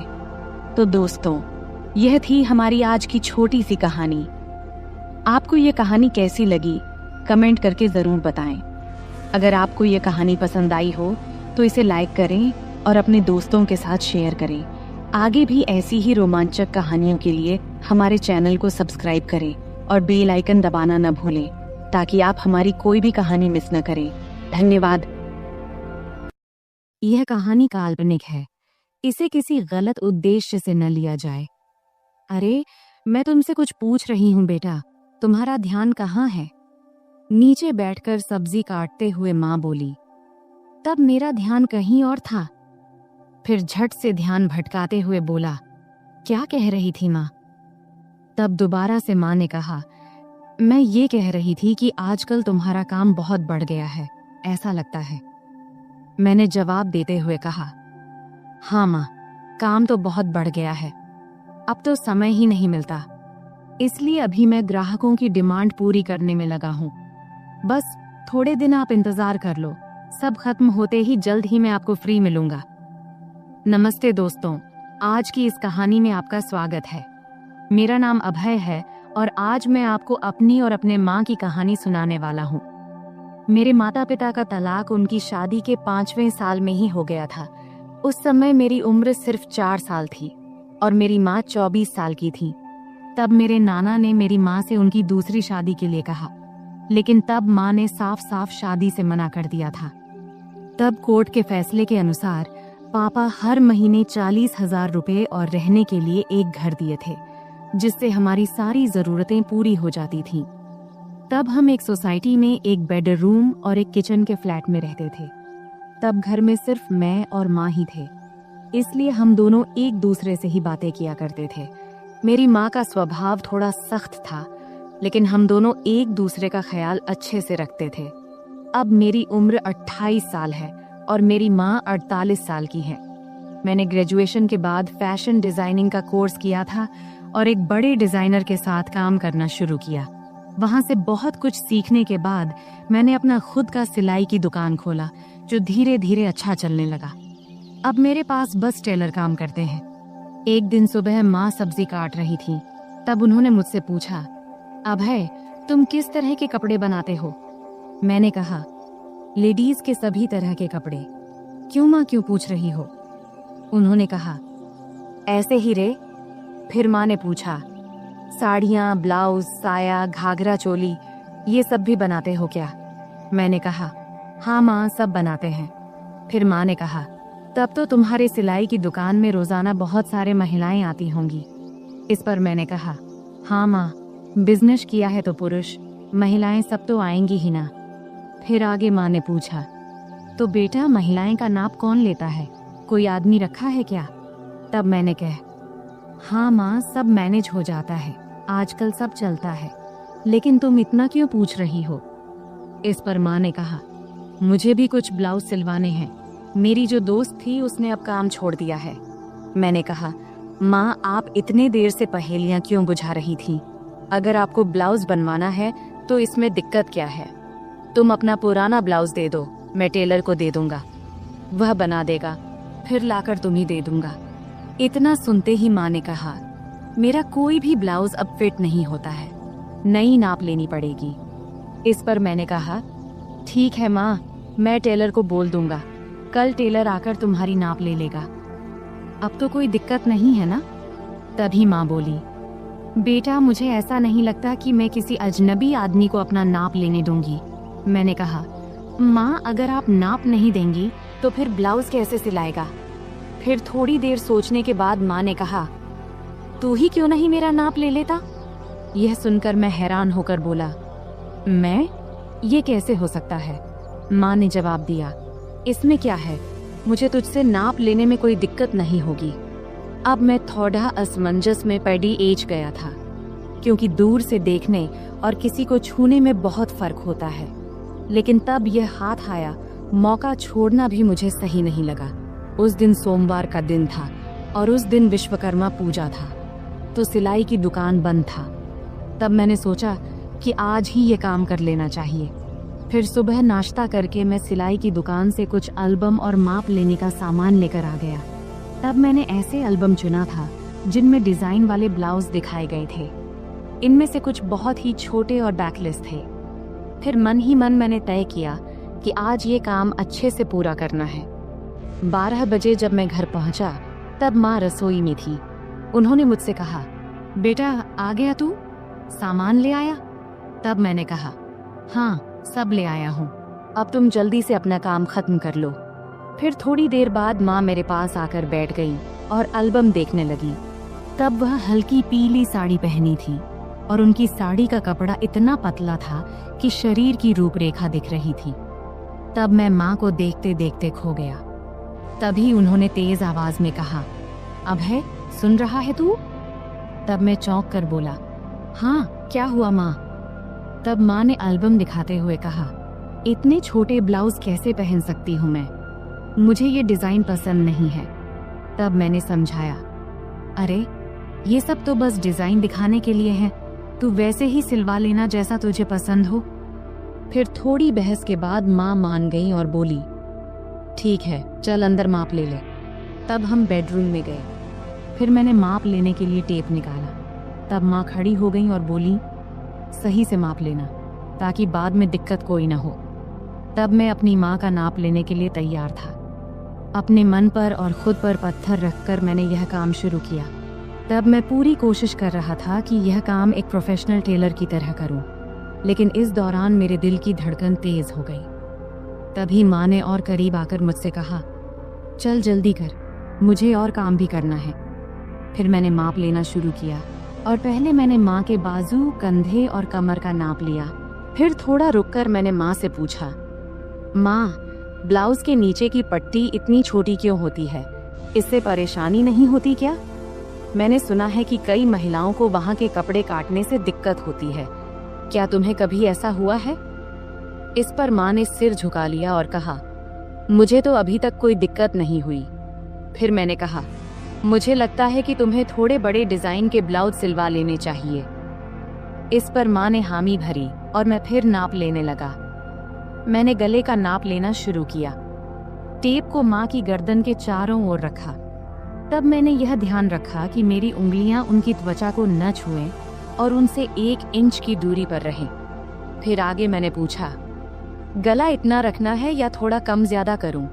तो दोस्तों, यह थी हमारी आज की छोटी सी कहानी। आपको यह कहानी कैसी लगी कमेंट करके जरूर बताएं। अगर आपको यह कहानी पसंद आई हो तो इसे लाइक करें और अपने दोस्तों के साथ शेयर करें। आगे भी ऐसी ही रोमांचक कहानियों के लिए हमारे चैनल को सब्सक्राइब करें और बेल आइकन दबाना न भूलें ताकि आप हमारी कोई भी कहानी मिस न करें। धन्यवाद। यह कहानी काल्पनिक है, इसे किसी गलत उद्देश्य से न लिया जाए। अरे, मैं तुमसे कुछ पूछ रही हूँ बेटा, तुम्हारा ध्यान कहाँ है? नीचे बैठकर सब्जी काटते हुए माँ बोली। तब मेरा ध्यान कहीं और था। फिर झट से ध्यान भटकाते हुए बोला, क्या कह रही थी माँ? तब दोबारा से माँ ने कहा, मैं ये कह रही थी कि आजकल तुम्हारा काम बहुत बढ़ गया है, ऐसा लगता है। मैंने जवाब देते हुए कहा, हाँ माँ, काम तो बहुत बढ़ गया है, अब तो समय ही नहीं मिलता, इसलिए अभी मैं ग्राहकों की डिमांड पूरी करने में लगा हूँ। बस थोड़े दिन आप इंतजार कर लो, सब खत्म होते ही जल्द ही मैं आपको फ्री मिलूंगा। नमस्ते दोस्तों, आज की इस कहानी में आपका स्वागत है। मेरा नाम अभय है और आज मैं आपको अपनी और अपने माँ की कहानी सुनाने वाला हूँ। मेरे माता पिता का तलाक उनकी शादी के 5वें साल में ही हो गया था। उस समय मेरी उम्र सिर्फ 4 साल थी और मेरी माँ 24 साल की थी। तब मेरे नाना ने मेरी माँ से उनकी दूसरी शादी के लिए कहा, लेकिन तब माँ ने साफ साफ शादी से मना कर दिया था। तब कोर्ट के फैसले के अनुसार पापा हर महीने 40,000 रुपए और रहने के लिए एक घर दिए थे, जिससे हमारी सारी जरूरतें पूरी हो जाती थीं। तब हम एक सोसाइटी में एक बेडरूम और एक किचन के फ्लैट में रहते थे। तब घर में सिर्फ मैं और माँ ही थे, इसलिए हम दोनों एक दूसरे से ही बातें किया करते थे। मेरी माँ का स्वभाव थोड़ा सख्त था, लेकिन हम दोनों एक दूसरे का ख्याल अच्छे से रखते थे। अब मेरी उम्र 28 साल है और मेरी माँ 48 साल की है। मैंने ग्रेजुएशन के बाद फैशन डिजाइनिंग का कोर्स किया था और एक बड़े डिजाइनर के साथ काम करना शुरू किया। वहां से बहुत कुछ सीखने के बाद मैंने अपना खुद का सिलाई की दुकान खोला, जो धीरे धीरे अच्छा चलने लगा। अब मेरे पास बस टेलर काम करते हैं। एक दिन सुबह माँ सब्जी काट रही थी, तब उन्होंने मुझसे पूछा, अभय, तुम किस तरह के कपड़े बनाते हो? मैंने कहा, लेडीज के सभी तरह के कपड़े। क्यों माँ, क्यों पूछ रही हो? उन्होंने कहा, ऐसे ही रे। फिर माँ ने पूछा, साड़ियाँ, ब्लाउज, साया, घाघरा चोली, ये सब भी बनाते हो क्या? मैंने कहा, हाँ माँ, सब बनाते हैं। फिर माँ ने कहा, तब तो तुम्हारे सिलाई की दुकान में रोजाना बहुत सारे महिलाएं आती होंगी। इस पर मैंने कहा, हाँ माँ, बिजनेस किया है तो पुरुष, महिलाएं सब तो आएंगी ही ना। फिर आगे माँ ने पूछा, तो बेटा महिलाएं का नाप कौन लेता है? कोई आदमी रखा है क्या? तब मैंने कहा, हाँ माँ, सब मैनेज हो जाता है, आजकल सब चलता है, लेकिन तुम इतना क्यों पूछ रही हो? इस पर माँ ने कहा, मुझे भी कुछ ब्लाउज सिलवाने हैं, मेरी जो दोस्त थी उसने अब काम छोड़ दिया है। मैंने कहा, माँ, आप इतने देर से पहेलियां क्यों बुझा रही थी? अगर आपको ब्लाउज बनवाना है तो इसमें दिक्कत क्या है? तुम अपना पुराना ब्लाउज दे दो, मैं टेलर को दे दूंगा, वह बना देगा, फिर लाकर तुम्हें दे दूंगा। इतना सुनते ही माँ ने कहा, मेरा कोई भी ब्लाउज अब फिट नहीं होता है, नई नाप लेनी पड़ेगी। इस पर मैंने कहा, ठीक है माँ, मैं टेलर को बोल दूंगा, कल टेलर आकर तुम्हारी नाप ले लेगा। अब तो कोई दिक्कत नहीं है ना? तभी माँ बोली, बेटा मुझे ऐसा नहीं लगता कि मैं किसी अजनबी आदमी को अपना नाप लेने दूंगी। मैंने कहा, माँ, अगर आप नाप नहीं देंगी तो फिर ब्लाउज कैसे सिलाएगा? फिर थोड़ी देर सोचने के बाद माँ ने कहा, तू ही क्यों नहीं मेरा नाप ले लेता? यह सुनकर मैं हैरान होकर बोला, मैं? ये कैसे हो सकता है? माँ ने जवाब दिया, इसमें क्या है, मुझे तुझसे नाप लेने में कोई दिक्कत नहीं होगी। अब मैं थोड़ा असमंजस में पड़ी एज गया था, क्योंकि दूर से देखने और किसी को छूने में बहुत फर्क होता है। लेकिन तब यह हाथ आया, मौका छोड़ना भी मुझे सही नहीं लगा। उस दिन सोमवार का दिन था और उस दिन विश्वकर्मा पूजा था, तो सिलाई की दुकान बंद था। तब मैंने सोचा कि आज ही ये काम कर लेना चाहिए। फिर सुबह नाश्ता करके मैं सिलाई की दुकान से कुछ एल्बम और माप लेने का सामान लेकर आ गया। तब मैंने ऐसे एल्बम चुना था जिनमें डिजाइन वाले ब्लाउज दिखाए गए थे। इनमें से कुछ बहुत ही छोटे और बैकलेस थे। फिर मन ही मन मैंने तय किया कि आज ये काम अच्छे से पूरा करना है। 12 बजे जब मैं घर पहुंचा तब माँ रसोई में थी। उन्होंने मुझसे कहा, बेटा आ गया तू, सामान ले आया? तब मैंने कहा, हाँ सब ले आया हूँ, अब तुम जल्दी से अपना काम खत्म कर लो। फिर थोड़ी देर बाद माँ मेरे पास आकर बैठ गई और एल्बम देखने लगी। तब वह हल्की पीली साड़ी पहनी थी और उनकी साड़ी का कपड़ा इतना पतला था कि शरीर की रूपरेखा दिख रही थी। तब मैं माँ को देखते देखते खो गया। तभी उन्होंने तेज आवाज में कहा, अभय सुन रहा है तू? तब मैं चौंक कर बोला, हाँ क्या हुआ माँ? तब माँ ने एल्बम दिखाते हुए कहा, इतने छोटे ब्लाउज कैसे पहन सकती हूँ मैं, मुझे ये डिजाइन पसंद नहीं है। तब मैंने समझाया, अरे ये सब तो बस डिजाइन दिखाने के लिए है, तू वैसे ही सिलवा लेना जैसा तुझे पसंद हो। फिर थोड़ी बहस के बाद माँ मान गई और बोली, ठीक है चल अंदर माप ले ले। तब हम बेडरूम में गए। फिर मैंने माप लेने के लिए टेप निकाला। तब माँ खड़ी हो गई और बोली, सही से माप लेना ताकि बाद में दिक्कत कोई ना हो। तब मैं अपनी माँ का नाप लेने के लिए तैयार था। अपने मन पर और खुद पर पत्थर रखकर मैंने यह काम शुरू किया। तब मैं पूरी कोशिश कर रहा था कि यह काम एक प्रोफेशनल टेलर की तरह करूं, लेकिन इस दौरान मेरे दिल की धड़कन तेज हो गई। तभी माँ ने और करीब आकर मुझसे कहा, चल जल्दी कर, मुझे और काम भी करना है। फिर मैंने माप लेना शुरू किया और पहले मैंने माँ के बाजू, कंधे और कमर का नाप लिया। फिर थोड़ा रुककर मैंने माँ से पूछा, माँ ब्लाउज के नीचे की पट्टी इतनी छोटी क्यों होती है, इससे परेशानी नहीं होती क्या? मैंने सुना है कि कई महिलाओं को वहाँ के कपड़े काटने से दिक्कत होती है, क्या तुम्हें कभी ऐसा हुआ है? इस पर माँ ने सिर झुका लिया और कहा, मुझे तो अभी तक कोई दिक्कत नहीं हुई। फिर मैंने कहा, मुझे लगता है कि तुम्हें थोड़े बड़े डिजाइन के ब्लाउज सिलवा लेने चाहिए। इस पर माँ ने हामी भरी और मैं फिर नाप लेने लगा। मैंने गले का नाप लेना शुरू किया। टेप को माँ की गर्दन के चारों ओर रखा। तब मैंने यह ध्यान रखा कि मेरी उंगलियां उनकी त्वचा को न छुएं और उनसे 1 इंच की दूरी पर रहें। फिर आगे मैंने पूछा, गला इतना रखना है या थोड़ा कम ज्यादा करूं?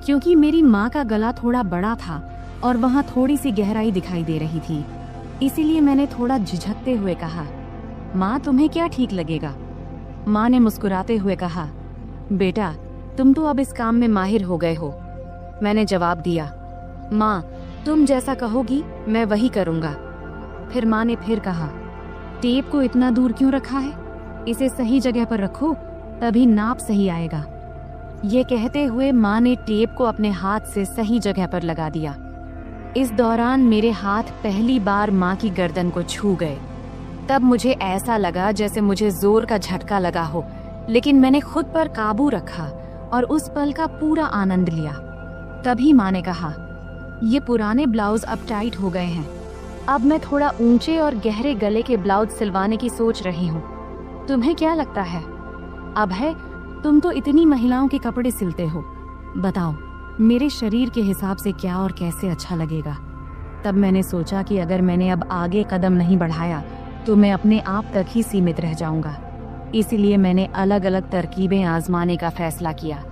क्योंकि मेरी माँ का गला थोड़ा बड़ा था और वहाँ थोड़ी सी गहराई दिखाई दे रही थी, इसीलिए मैंने थोड़ा झिझकते हुए कहा, माँ तुम्हें क्या ठीक लगेगा? माँ ने मुस्कुराते हुए कहा, बेटा तुम तो अब इस काम में माहिर हो गए हो। मैंने जवाब दिया, माँ तुम जैसा कहोगी मैं वही करूँगा। फिर माँ ने फिर कहा, टेप को इतना दूर क्यों रखा है, इसे सही जगह पर रखो तभी नाप सही आएगा। ये कहते हुए माँ ने टेप को अपने हाथ से सही जगह पर लगा दिया। इस दौरान मेरे हाथ पहली बार माँ की गर्दन को छू गए। तब मुझे ऐसा लगा जैसे मुझे जोर का झटका लगा हो, लेकिन मैंने खुद पर काबू रखा और उस पल का पूरा आनंद लिया। तभी माँ ने कहा, ये पुराने ब्लाउज अब टाइट हो गए हैं, अब मैं थोड़ा ऊंचे और गहरे गले के ब्लाउज सिलवाने की सोच रही हूँ। तुम्हें क्या लगता है? अभय तुम तो इतनी महिलाओं के कपड़े सिलते हो, बताओ मेरे शरीर के हिसाब से क्या और कैसे अच्छा लगेगा। तब मैंने सोचा कि अगर मैंने अब आगे कदम नहीं बढ़ाया तो मैं अपने आप तक ही सीमित रह जाऊंगा। इसीलिए मैंने अलग अलग तरकीबें आजमाने का फैसला किया।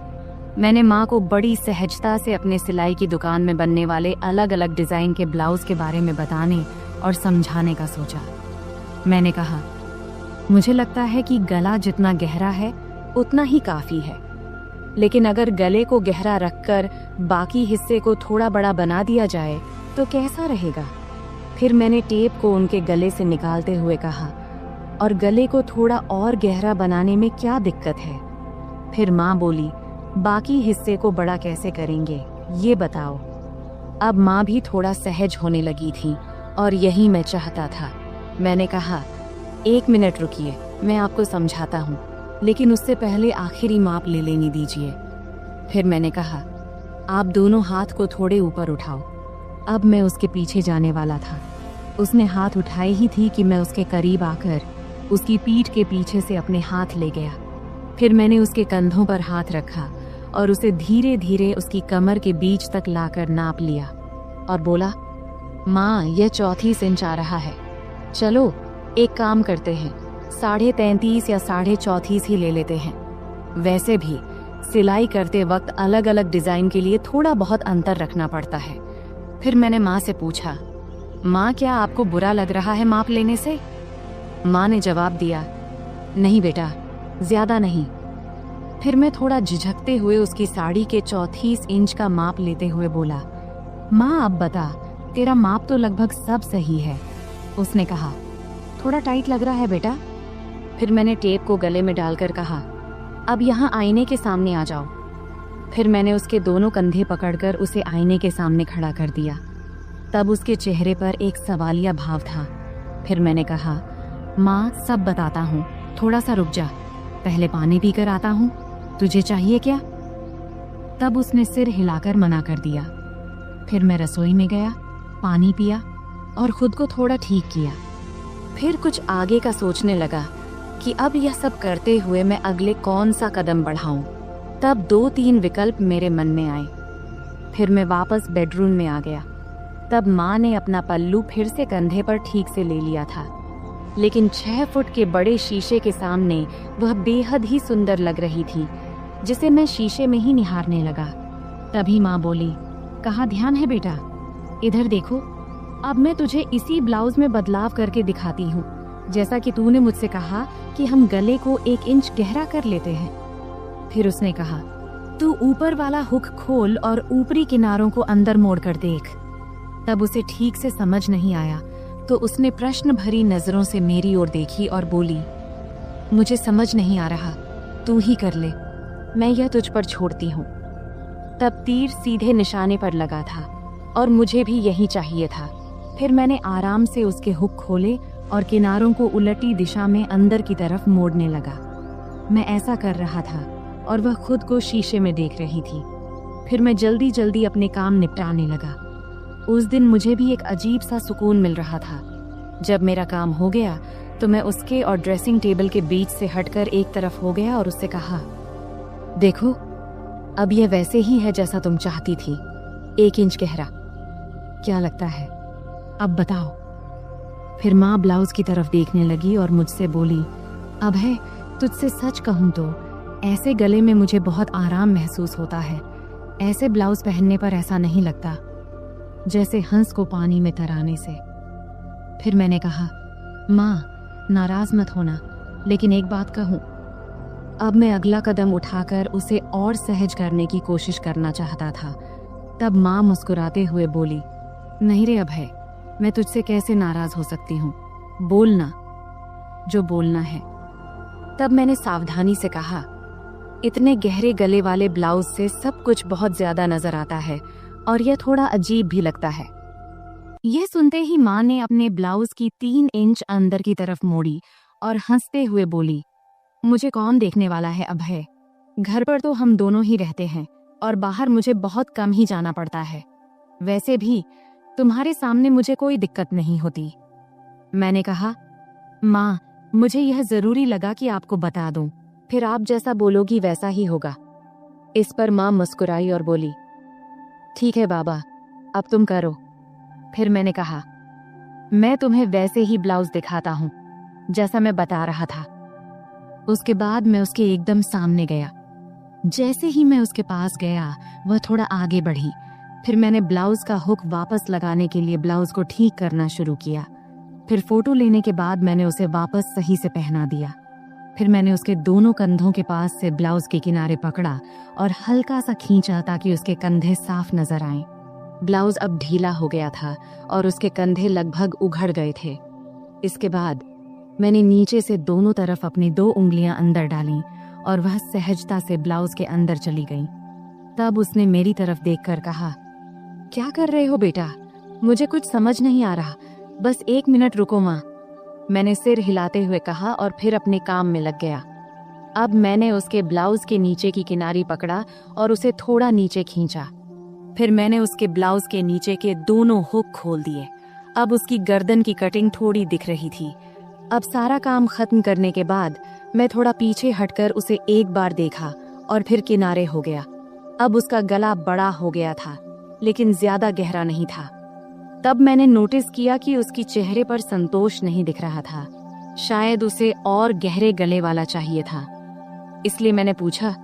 मैंने माँ को बड़ी सहजता से अपने सिलाई की दुकान में बनने वाले अलग अलग डिजाइन के ब्लाउज के बारे में बताने और समझाने का सोचा। मैंने कहा, मुझे लगता है कि गला जितना गहरा है उतना ही काफी है, लेकिन अगर गले को गहरा रखकर बाकी हिस्से को थोड़ा बड़ा बना दिया जाए तो कैसा रहेगा? फिर मैंने टेप को उनके गले से निकालते हुए कहा, और गले को थोड़ा और गहरा बनाने में क्या दिक्कत है? फिर माँ बोली, बाकी हिस्से को बड़ा कैसे करेंगे ये बताओ। अब माँ भी थोड़ा सहज होने लगी थी और यही मैं चाहता था। मैंने कहा, 1 मिनट रुकिए, मैं आपको समझाता हूँ, लेकिन उससे पहले आखिरी माप ले लेने दीजिए। फिर मैंने कहा, आप दोनों हाथ को थोड़े ऊपर उठाओ। अब मैं उसके पीछे जाने वाला था। उसने हाथ उठाए ही थी कि मैं उसके करीब आकर उसकी पीठ के पीछे से अपने हाथ ले गया। फिर मैंने उसके कंधों पर हाथ रखा और उसे धीरे धीरे उसकी कमर के बीच तक लाकर नाप लिया और बोला, माँ, यह 34 इंच आ रहा है। चलो एक काम करते हैं, 33.5 या 34.5 ही ले लेते हैं। वैसे भी सिलाई करते वक्त अलग अलग डिजाइन के लिए थोड़ा बहुत अंतर रखना पड़ता है। फिर मैंने माँ से पूछा, माँ, क्या आपको बुरा लग रहा है माप लेने से? माँ ने जवाब दिया, नहीं बेटा, ज्यादा नहीं। फिर मैं थोड़ा झिझकते हुए उसकी साड़ी के 34 इंच का माप लेते हुए बोला, माँ अब बता, तेरा माप तो लगभग सब सही है। उसने कहा, थोड़ा टाइट लग रहा है बेटा। फिर मैंने टेप को गले में डालकर कहा, अब यहाँ आईने के सामने आ जाओ। फिर मैंने उसके दोनों कंधे पकड़कर उसे आईने के सामने खड़ा कर दिया। तब उसके चेहरे पर एक सवालिया भाव था। फिर मैंने कहा, माँ, सब बताता हूँ, थोड़ा सा रुक जा, पहले पानी पीकर आता हूँ, तुझे चाहिए क्या? तब उसने सिर हिलाकर मना कर दिया। फिर मैं रसोई में गया, पानी पिया और खुद को थोड़ा ठीक किया। फिर कुछ आगे का सोचने लगा कि अब यह सब करते हुए मैं अगले कौन सा कदम बढ़ाऊं। तब 2-3 विकल्प मेरे मन में आए। फिर मैं वापस बेडरूम में आ गया। तब माँ ने अपना पल्लू फिर से कंधे पर ठीक से ले लिया था, लेकिन 6 फुट के बड़े शीशे के सामने वह बेहद ही सुंदर लग रही थी, जिसे मैं शीशे में ही निहारने लगा। तभी माँ बोली, कहाँ ध्यान है बेटा, इधर देखो, अब मैं तुझे इसी ब्लाउज में बदलाव करके दिखाती हूँ, जैसा कि तूने मुझसे कहा कि हम गले को 1 इंच गहरा कर लेते हैं। फिर उसने कहा, तू ऊपर वाला हुक खोल और ऊपरी किनारों को अंदर मोड़ कर देख। तब उसे ठीक से समझ नहीं आया, तो उसने प्रश्न भरी नजरों से मेरी ओर देखी और बोली, मुझे समझ नहीं आ रहा, तू ही कर ले, मैं यह तुझ पर छोड़ती हूँ। तब तीर सीधे निशाने पर लगा था और मुझे भी यही चाहिए था। फिर मैंने आराम से उसके हुक खोले और किनारों को उलटी दिशा में अंदर की तरफ मोड़ने लगा। मैं ऐसा कर रहा था और वह खुद को शीशे में देख रही थी। फिर मैं जल्दी जल्दी अपने काम निपटाने लगा। उस दिन मुझे भी एक अजीब सा सुकून मिल रहा था। जब मेरा काम हो गया तो मैं उसके और ड्रेसिंग टेबल के बीच से हटकर एक तरफ हो गया और उससे कहा, देखो, अब यह वैसे ही है जैसा तुम चाहती थी, 1 इंच गहरा। क्या लगता है, अब बताओ। फिर माँ ब्लाउज की तरफ देखने लगी और मुझसे बोली, अब है, तुझसे सच कहूँ तो ऐसे गले में मुझे बहुत आराम महसूस होता है। ऐसे ब्लाउज पहनने पर ऐसा नहीं लगता जैसे हंस को पानी में तराने से। फिर मैंने कहा, माँ, नाराज मत होना, लेकिन एक बात कहूँ। अब मैं अगला कदम उठाकर उसे और सहज करने की कोशिश करना चाहता था। तब माँ मुस्कुराते हुए बोली, नहीं रे अभय, मैं तुझसे कैसे नाराज हो सकती हूँ, बोलना जो बोलना है। तब मैंने सावधानी से कहा, इतने गहरे गले वाले ब्लाउज से सब कुछ बहुत ज्यादा नजर आता है और यह थोड़ा अजीब भी लगता है। यह सुनते ही माँ ने अपने ब्लाउज की 3 इंच अंदर की तरफ मोड़ी और हंसते हुए बोली, मुझे कौन देखने वाला है अभय, घर पर तो हम दोनों ही रहते हैं और बाहर मुझे बहुत कम ही जाना पड़ता है। वैसे भी तुम्हारे सामने मुझे कोई दिक्कत नहीं होती। मैंने कहा, माँ, मुझे यह जरूरी लगा कि आपको बता दूं, फिर आप जैसा बोलोगी वैसा ही होगा। इस पर माँ मुस्कुराई और बोली, ठीक है बाबा, अब तुम करो। फिर मैंने कहा, मैं तुम्हें वैसे ही ब्लाउज दिखाता हूँ जैसा मैं बता रहा था। उसके बाद मैं उसके एकदम सामने गया। जैसे ही मैं उसके पास गया, वह थोड़ा आगे बढ़ी। फिर मैंने ब्लाउज का हुक वापस लगाने के लिए ब्लाउज को ठीक करना शुरू किया। फिर फोटो लेने के बाद मैंने उसे वापस सही से पहना दिया। फिर मैंने उसके दोनों कंधों के पास से ब्लाउज के किनारे पकड़ा और हल्का सा खींचा ताकि उसके कंधे साफ नजर आएं। ब्लाउज अब ढीला हो गया था और उसके कंधे लगभग उघड़ गए थे। इसके बाद मैंने नीचे से दोनों तरफ अपनी 2 उंगलियां अंदर डालीं और वह सहजता से ब्लाउज के अंदर चली गई। तब उसने मेरी तरफ देखकर कहा, क्या कर रहे हो बेटा, मुझे कुछ समझ नहीं आ रहा, बस 1 मिनट रुको माँ। मैंने सिर हिलाते हुए कहा और फिर अपने काम में लग गया। अब मैंने उसके ब्लाउज के नीचे की किनारी पकड़ा और उसे थोड़ा नीचे खींचा। फिर मैंने उसके ब्लाउज के नीचे के दोनों हुक खोल दिए अब उसकी गर्दन की कटिंग थोड़ी दिख रही थी। अब सारा काम खत्म करने के बाद मैं थोड़ा पीछे हटकर उसे एक बार देखा और फिर किनारे हो गया। अब उसका गला बड़ा हो गया था, लेकिन ज्यादा गहरा नहीं था। तब मैंने नोटिस किया कि उसकी चेहरे पर संतोष नहीं दिख रहा था। शायद उसे और गहरे गले वाला चाहिए था। इसलिए मैंने पूछा,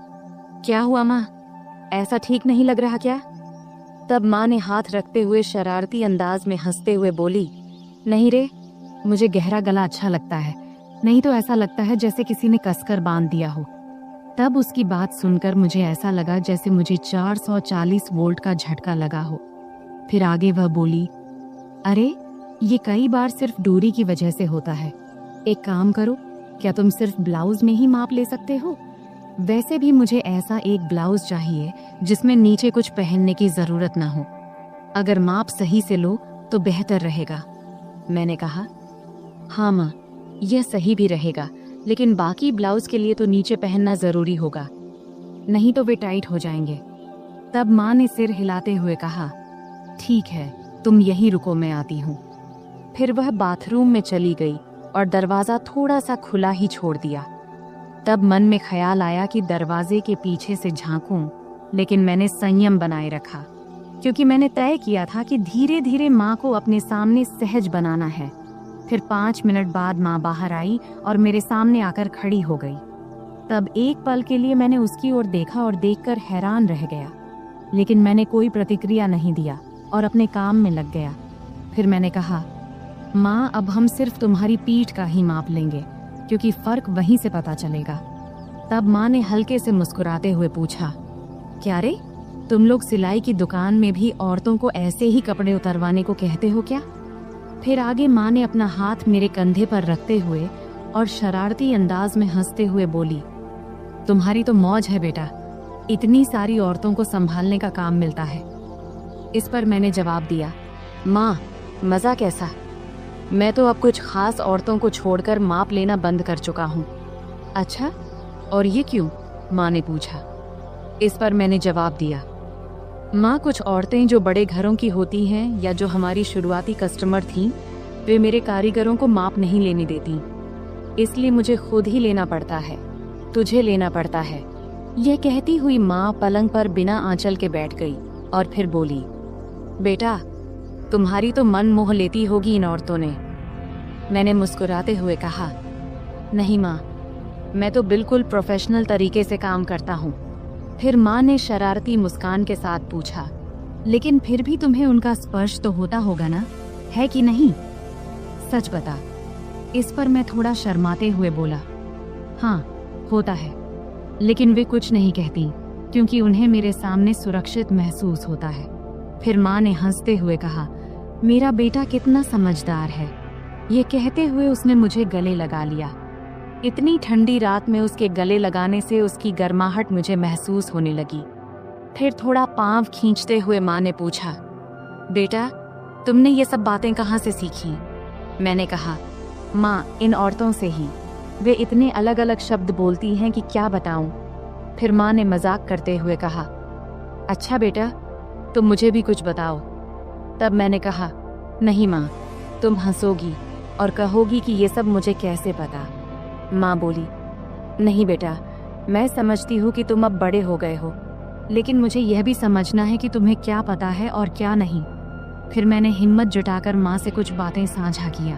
क्या हुआ माँ, ऐसा ठीक नहीं लग रहा क्या? तब माँ ने हाथ रखते हुए शरारती अंदाज में हंसते हुए बोली, नहीं रे, मुझे गहरा गला अच्छा लगता है, नहीं तो ऐसा लगता है जैसे किसी ने कसकर बांध दिया हो। तब उसकी बात सुनकर मुझे ऐसा लगा जैसे मुझे 440 वोल्ट का झटका लगा हो। फिर आगे वह बोली, अरे ये कई बार सिर्फ दूरी की वजह से होता है। एक काम करो, क्या तुम सिर्फ ब्लाउज में ही माप ले सकते हो? वैसे भी मुझे ऐसा एक ब्लाउज चाहिए जिसमें नीचे कुछ पहनने की जरूरत ना हो। अगर माप सही से लो तो बेहतर रहेगा। मैंने कहा, हाँ माँ, यह सही भी रहेगा, लेकिन बाकी ब्लाउज के लिए तो नीचे पहनना जरूरी होगा, नहीं तो वे टाइट हो जाएंगे। तब माँ ने सिर हिलाते हुए कहा, ठीक है, तुम यहीं रुको, मैं आती हूँ। फिर वह बाथरूम में चली गई और दरवाजा थोड़ा सा खुला ही छोड़ दिया। तब मन में ख्याल आया कि दरवाजे के पीछे से झांकूं, लेकिन मैंने संयम बनाए रखा, क्योंकि मैंने तय किया था कि धीरे धीरे माँ को अपने सामने सहज बनाना है। फिर 5 मिनट बाद माँ बाहर आई और मेरे सामने आकर खड़ी हो गई। तब एक पल के लिए मैंने उसकी ओर देखा और देखकर हैरान रह गया, लेकिन मैंने कोई प्रतिक्रिया नहीं दिया और अपने काम में लग गया। फिर मैंने कहा, माँ, अब हम सिर्फ तुम्हारी पीठ का ही माप लेंगे, क्योंकि फर्क वहीं से पता चलेगा। तब माँ ने हल्के से मुस्कुराते हुए पूछा, क्या रे, तुम लोग सिलाई की दुकान में भी औरतों को ऐसे ही कपड़े उतरवाने को कहते हो क्या? फिर आगे माँ ने अपना हाथ मेरे कंधे पर रखते हुए और शरारती अंदाज में हंसते हुए बोली, तुम्हारी तो मौज है बेटा, इतनी सारी औरतों को संभालने का काम मिलता है। इस पर मैंने जवाब दिया, माँ, मजा कैसा? मैं तो अब कुछ खास औरतों को छोड़कर माप लेना बंद कर चुका हूँ। अच्छा, और ये क्यों? माँ ने पूछा। इस पर मैंने जवाब दिया, माँ, कुछ औरतें जो बड़े घरों की होती हैं या जो हमारी शुरुआती कस्टमर थीं, वे मेरे कारीगरों को माप नहीं लेने देती, इसलिए मुझे खुद ही लेना पड़ता है, तुझे लेना पड़ता है। यह कहती हुई माँ पलंग पर बिना आंचल के बैठ गई और फिर बोली, बेटा, तुम्हारी तो मन मोह लेती होगी इन औरतों ने। मैंने मुस्कुराते हुए कहा, नहीं माँ, मैं तो बिल्कुल प्रोफेशनल तरीके से काम करता हूँ। फिर माँ ने शरारती मुस्कान के साथ पूछा, लेकिन फिर भी तुम्हें उनका स्पर्श तो होता होगा ना, है कि नहीं? सच बता। इस पर मैं थोड़ा शर्माते हुए बोला, हाँ, होता है, लेकिन वे कुछ नहीं कहती, क्योंकि उन्हें मेरे सामने सुरक्षित महसूस होता है। फिर माँ ने हंसते हुए कहा, मेरा बेटा कितना समझदार है। ये कहते हुए उसने मुझे गले लगा लिया। इतनी ठंडी रात में उसके गले लगाने से उसकी गर्माहट मुझे महसूस होने लगी। फिर थोड़ा पांव खींचते हुए माँ ने पूछा, बेटा, तुमने ये सब बातें कहाँ से सीखी? मैंने कहा, माँ, इन औरतों से ही। वे इतने अलग अलग शब्द बोलती हैं कि क्या बताऊं। फिर माँ ने मजाक करते हुए कहा, अच्छा बेटा, तुम मुझे भी कुछ बताओ। तब मैंने कहा, नहीं माँ, तुम हंसोगी और कहोगी कि ये सब मुझे कैसे पता। माँ बोली, नहीं बेटा, मैं समझती हूँ कि तुम अब बड़े हो गए हो, लेकिन मुझे यह भी समझना है कि तुम्हें क्या पता है और क्या नहीं। फिर मैंने हिम्मत जुटाकर माँ से कुछ बातें साझा किया।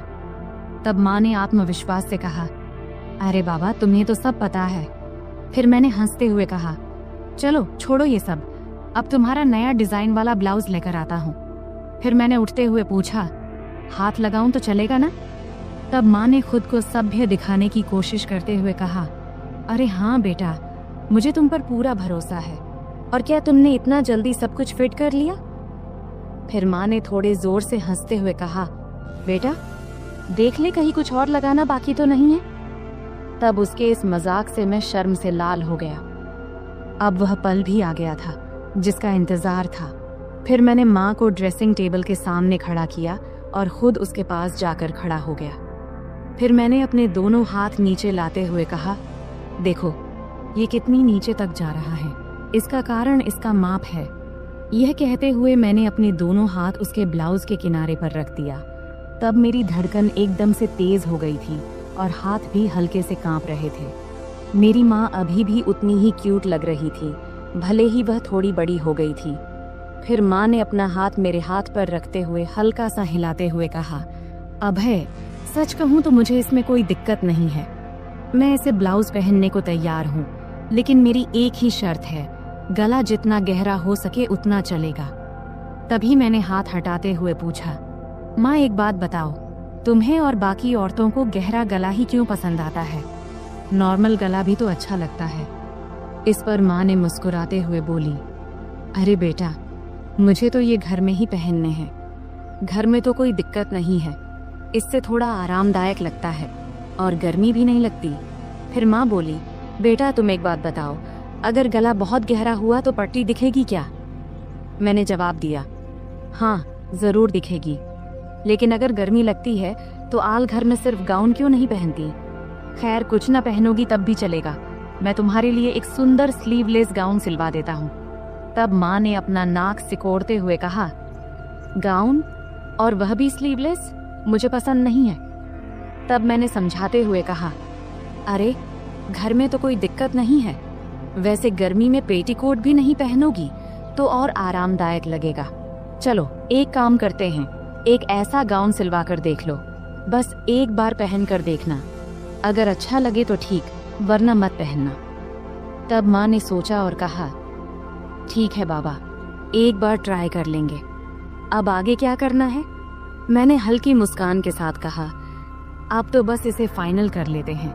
तब माँ ने आत्मविश्वास से कहा, अरे बाबा, तुम्हें तो सब पता है। फिर मैंने हंसते हुए कहा, चलो छोड़ो ये सब, अब तुम्हारा नया डिजाइन वाला ब्लाउज लेकर आता हूँ। फिर मैंने उठते हुए पूछा, हाथ लगाऊं तो चलेगा ना? तब माँ ने खुद को सभ्य दिखाने की कोशिश करते हुए कहा, अरे हाँ बेटा, मुझे तुम पर पूरा भरोसा है। और क्या तुमने इतना जल्दी सब कुछ फिट कर लिया? फिर माँ ने थोड़े जोर से हंसते हुए कहा, बेटा देख ले, कहीं कुछ और लगाना बाकी तो नहीं है। तब उसके इस मजाक से मैं शर्म से लाल हो गया। अब वह पल भी आ गया था जिसका इंतजार था। फिर मैंने माँ को ड्रेसिंग टेबल के सामने खड़ा किया और खुद उसके पास जाकर खड़ा हो गया। फिर मैंने अपने दोनों हाथ नीचे लाते हुए कहा, देखो ये कितनी नीचे तक जा रहा है, इसका कारण इसका माप है। यह कहते हुए मैंने अपने दोनों हाथ उसके ब्लाउज के किनारे पर रख दिया तब मेरी धड़कन एकदम से तेज हो गई थी और हाथ भी हल्के से कांप रहे थे। मेरी माँ अभी भी उतनी ही क्यूट लग रही थी, भले ही वह थोड़ी बड़ी हो गई थी। फिर माँ ने अपना हाथ मेरे हाथ पर रखते हुए हल्का सा हिलाते हुए कहा, अभय, सच कहूँ तो मुझे इसमें कोई दिक्कत नहीं है। मैं इसे ब्लाउज पहनने को तैयार हूँ, लेकिन मेरी एक ही शर्त है, गला जितना गहरा हो सके उतना चलेगा। तभी मैंने हाथ हटाते हुए पूछा, माँ एक बात बताओ, तुम्हें और बाकी औरतों को गहरा गला ही क्यों पसंद आता है? नॉर्मल गला भी तो अच्छा लगता है। इस पर माँ ने मुस्कुराते हुए बोली, अरे बेटा, मुझे तो ये घर में ही पहनने हैं। घर में तो कोई दिक्कत नहीं है, इससे थोड़ा आरामदायक लगता है और गर्मी भी नहीं लगती। फिर माँ बोली, बेटा तुम एक बात बताओ, अगर गला बहुत गहरा हुआ तो पट्टी दिखेगी क्या? मैंने जवाब दिया, हाँ जरूर दिखेगी, लेकिन अगर गर्मी लगती है तो आल घर में सिर्फ गाउन क्यों नहीं पहनती? खैर कुछ ना पहनोगी तब भी चलेगा, मैं तुम्हारे लिए एक सुंदर स्लीवलेस गाउन सिलवा देता हूँ। तब माँ ने अपना नाक सिकोड़ते हुए कहा, गाउन और वह भी स्लीवलेस? मुझे पसंद नहीं है। तब मैंने समझाते हुए कहा, अरे घर में तो कोई दिक्कत नहीं है, वैसे गर्मी में पेटीकोट भी नहीं पहनोगी तो और आरामदायक लगेगा। चलो एक काम करते हैं, एक ऐसा गाउन सिलवा कर देख लो, बस एक बार पहन कर देखना, अगर अच्छा लगे तो ठीक, वरना मत पहनना। तब माँ ने सोचा और कहा, ठीक है बाबा, एक बार ट्राई कर लेंगे, अब आगे क्या करना है? मैंने हल्की मुस्कान के साथ कहा, अब तो बस इसे फाइनल कर लेते हैं,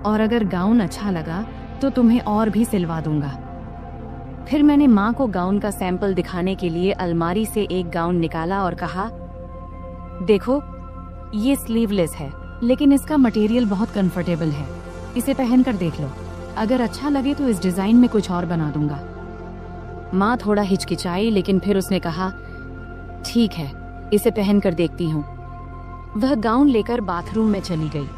और अगर गाउन अच्छा लगा तो तुम्हें और भी सिलवा दूंगा। फिर मैंने माँ को गाउन का सैंपल दिखाने के लिए अलमारी से एक गाउन निकाला और कहा, देखो ये स्लीवलेस है, लेकिन इसका मटेरियल बहुत कंफर्टेबल है, इसे पहन कर देख लो, अगर अच्छा लगे तो इस डिजाइन में कुछ और बना दूंगा। माँ थोड़ा हिचकिचाई, लेकिन फिर उसने कहा, ठीक है, इसे पहन कर देखती हूँ। वह गाउन लेकर बाथरूम में चली गई।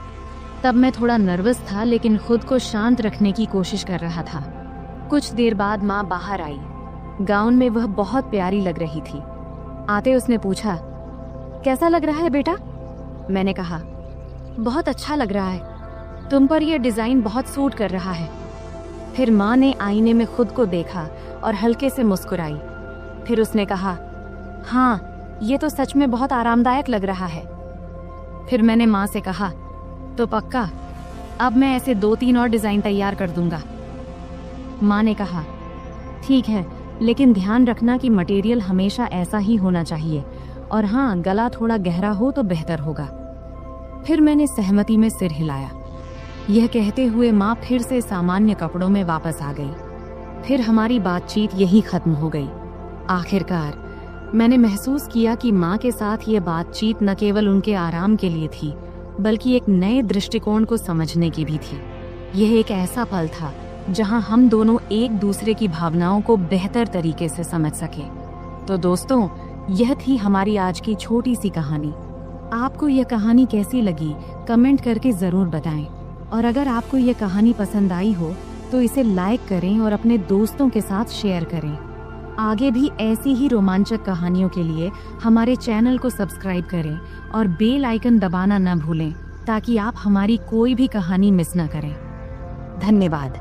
तब मैं थोड़ा नर्वस था, लेकिन खुद को शांत रखने की कोशिश कर रहा था। कुछ देर बाद माँ बाहर आई। गाउन में वह बहुत प्यारी लग रही थी। आते उसने पूछा, कैसा लग रहा है बेटा? मैंने कहा, बहुत अच्छा लग रहा है, तुम पर यह डिजाइन बहुत सूट कर रहा है। फिर माँ ने आईने में खुद को देखा और हल्के से मुस्कुराई। फिर उसने कहा, हाँ ये तो सच में बहुत आरामदायक लग रहा है। फिर मैंने माँ से कहा, तो पक्का, अब मैं ऐसे 2-3 और डिजाइन तैयार कर दूंगा। माँ ने कहा, ठीक है, लेकिन ध्यान रखना कि मटेरियल हमेशा ऐसा ही होना चाहिए, और हाँ गला थोड़ा गहरा हो तो बेहतर होगा। फिर मैंने सहमति में सिर हिलाया। यह कहते हुए माँ फिर से सामान्य कपड़ों में वापस आ गई। फिर हमारी बातचीत यही खत्म हो गई। आखिरकार मैंने महसूस किया कि माँ के साथ ये बातचीत न केवल उनके आराम के लिए थी, बल्कि एक नए दृष्टिकोण को समझने की भी थी। यह एक ऐसा पल था जहां हम दोनों एक दूसरे की भावनाओं को बेहतर तरीके से समझ सके। तो दोस्तों, यह थी हमारी आज की छोटी सी कहानी। आपको यह कहानी कैसी लगी कमेंट करके जरूर बताएं, और अगर आपको यह कहानी पसंद आई हो तो इसे लाइक करें और अपने दोस्तों के साथ शेयर करें। आगे भी ऐसी ही रोमांचक कहानियों के लिए हमारे चैनल को सब्सक्राइब करें और बेल आइकन दबाना न भूलें, ताकि आप हमारी कोई भी कहानी मिस न करें। धन्यवाद।